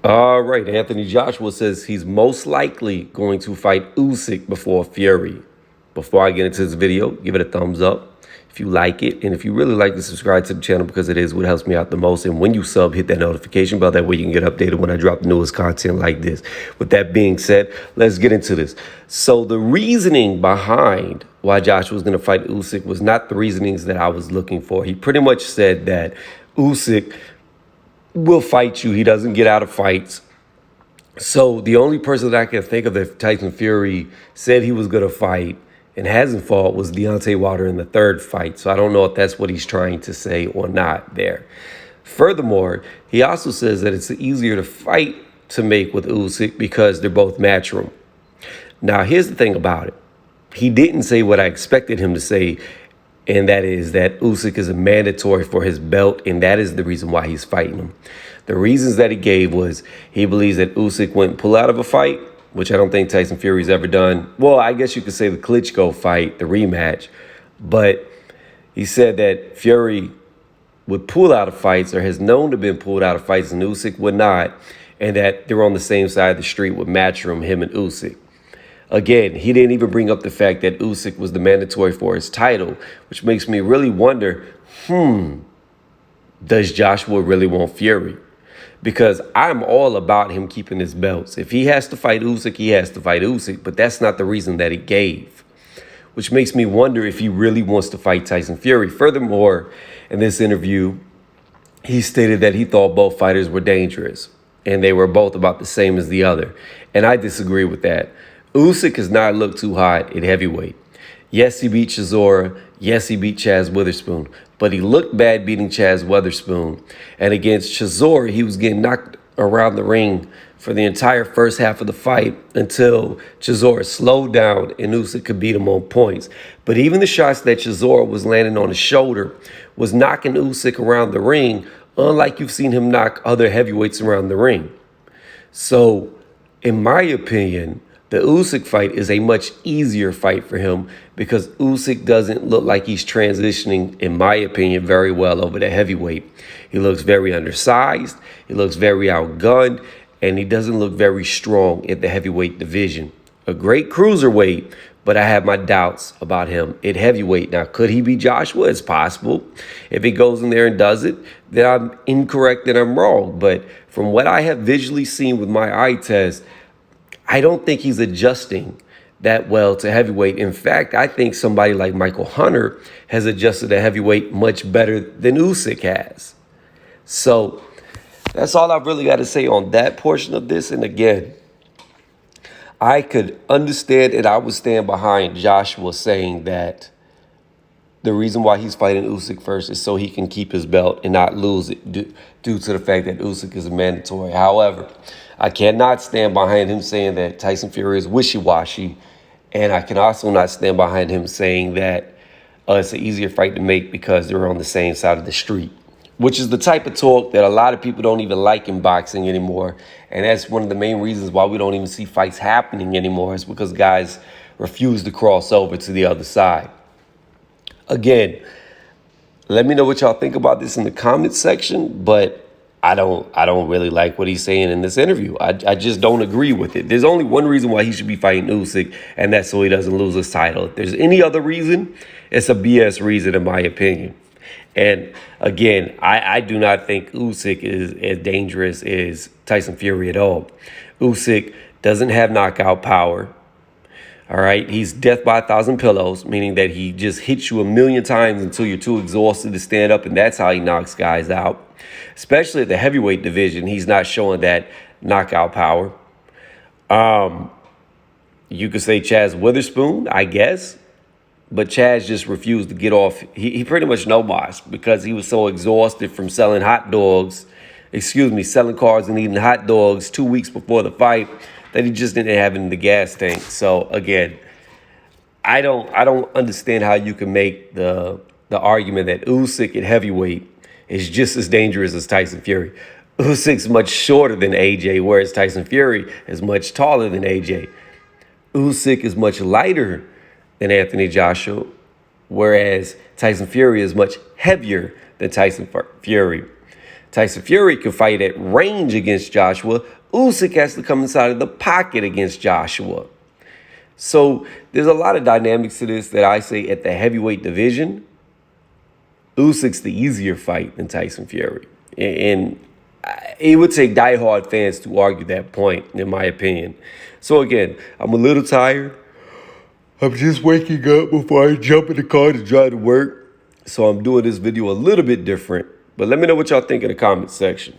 All right, Anthony Joshua says he's most likely going to fight Usyk before Fury. Before I get into this video, give it a thumbs up if you like it. And if you really like to subscribe to the channel, because it is what helps me out the most. And when you sub, hit that notification bell. That way you can get updated when I drop the newest content like this. With that being said, let's get into this. So the reasoning behind why Joshua was going to fight Usyk was not the reasonings that I was looking for. He pretty much said that Usyk will fight you. He doesn't get out of fights. So the only person that I can think of that Tyson Fury said he was going to fight and hasn't fought was Deontay Wilder in the third fight. So I don't know if that's what he's trying to say or not there. Furthermore, he also says that it's easier to fight to make with Usyk because they're both matchroom. Now, here's the thing about it. He didn't say what I expected him to say, and that is that Usyk is a mandatory for his belt, and that is the reason why he's fighting him. The reasons that he gave was he believes that Usyk wouldn't pull out of a fight, which I don't think Tyson Fury's ever done. Well, I guess you could say the Klitschko fight, the rematch. But he said that Fury would pull out of fights or has known to have been pulled out of fights and Usyk would not, and that they're on the same side of the street with matchroom, him and Usyk. Again, he didn't even bring up the fact that Usyk was the mandatory for his title, which makes me really wonder, does Joshua really want Fury? Because I'm all about him keeping his belts. If he has to fight Usyk, he has to fight Usyk, but that's not the reason that he gave, which makes me wonder if he really wants to fight Tyson Fury. Furthermore, in this interview, he stated that he thought both fighters were dangerous and they were both about the same as the other. And I disagree with that. Usyk has not looked too hot at heavyweight. Yes, he beat Chisora. Yes, he beat Chaz Witherspoon. But he looked bad beating Chaz Witherspoon. And against Chisora, he was getting knocked around the ring for the entire first half of the fight until Chisora slowed down and Usyk could beat him on points. But even the shots that Chisora was landing on his shoulder was knocking Usyk around the ring, unlike you've seen him knock other heavyweights around the ring. So, in my opinion, the Usyk fight is a much easier fight for him because Usyk doesn't look like he's transitioning, in my opinion, very well over the heavyweight. He looks very undersized, he looks very outgunned, and he doesn't look very strong at the heavyweight division. A great cruiserweight, but I have my doubts about him at heavyweight. Now, could he be Joshua? It's possible. If he goes in there and does it, then I'm incorrect and I'm wrong. But from what I have visually seen with my eye test, I don't think he's adjusting that well to heavyweight. In fact, I think somebody like Michael Hunter has adjusted to heavyweight much better than Usyk has. So that's all I've really got to say on that portion of this. And again, I could understand and I would stand behind Joshua saying that the reason why he's fighting Usyk first is so he can keep his belt and not lose it due to the fact that Usyk is mandatory. However, I cannot stand behind him saying that Tyson Fury is wishy-washy, and I can also not stand behind him saying that it's an easier fight to make because they're on the same side of the street, which is the type of talk that a lot of people don't even like in boxing anymore. And that's one of the main reasons why we don't even see fights happening anymore, is because guys refuse to cross over to the other side. Again, let me know what y'all think about this in the comments section, but I don't really like what he's saying in this interview. I just don't agree with it. There's only one reason why he should be fighting Usyk, and that's so he doesn't lose his title. If there's any other reason, it's a BS reason in my opinion. And again, I do not think Usyk is as dangerous as Tyson Fury at all. Usyk doesn't have knockout power. All right, he's death by 1,000 pillows, meaning that he just hits you 1,000,000 times until you're too exhausted to stand up, and that's how he knocks guys out. Especially at the heavyweight division, he's not showing that knockout power. You could say Chaz Witherspoon, I guess, but Chaz just refused to get off. He pretty much no-bossed because he was so exhausted from selling selling cars and eating hot dogs 2 weeks before the fight that he just didn't have in the gas tank. So again, I don't understand how you can make the argument that Usyk at heavyweight is just as dangerous as Tyson Fury. Usyk's much shorter than AJ, whereas Tyson Fury is much taller than AJ. Usyk is much lighter than Anthony Joshua, whereas Tyson Fury is much heavier than Tyson Fury. Tyson Fury can fight at range against Joshua. Usyk has to come inside of the pocket against Joshua. So there's a lot of dynamics to this that I say at the heavyweight division, Usyk's the easier fight than Tyson Fury. And it would take diehard fans to argue that point, in my opinion. So again, I'm a little tired. I'm just waking up before I jump in the car to drive to work. So I'm doing this video a little bit different. But let me know what y'all think in the comment section.